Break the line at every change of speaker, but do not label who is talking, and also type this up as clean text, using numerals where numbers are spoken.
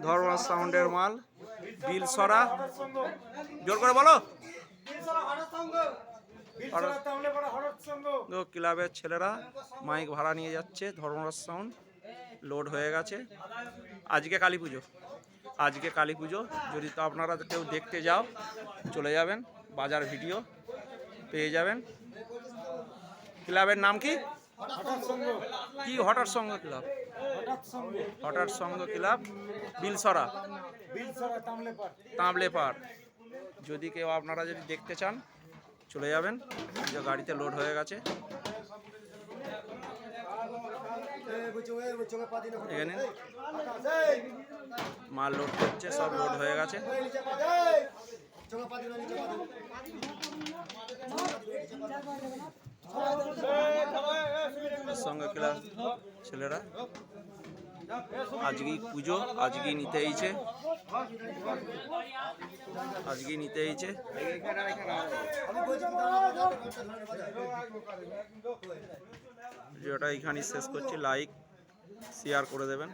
ধর্মরাজ সাউন্ডের মাল বিলসরা, জোর করে বলো। ক্লাবের ছেলেরা মাইক ভাড়া নিয়ে যাচ্ছে, ধর্মরাজ সাউন্ড লোড হয়ে গেছে। আজকে কালী পুজো, আজকে কালী পুজো, যদি তো আপনারা কেউ দেখতে যাও চলে যাবেন, বাজার ভিডিও পেয়ে যাবেন। ক্লাবের নাম কি? কি হঠাৎ সঙ্গ ক্লাব? হঠাৎ সঙ্গ ক্লাব বিলসরা, তাঁবলেপাড়। যদি কেউ আপনারা যদি দেখতে চান চলে যাবেন, গাড়িতে লোড হয়ে গেছে। এখানে মাল লোড করছে, সব লোড হয়ে গেছে। সঙ্গে ক্লাব ছেলেরা আজকেই পুজো, আজকেই নিতে এইছে, আজকেই নিতে এইছে। ভিডিওটা এখানেই শেষ করছি, লাইক শেয়ার করে দেবেন।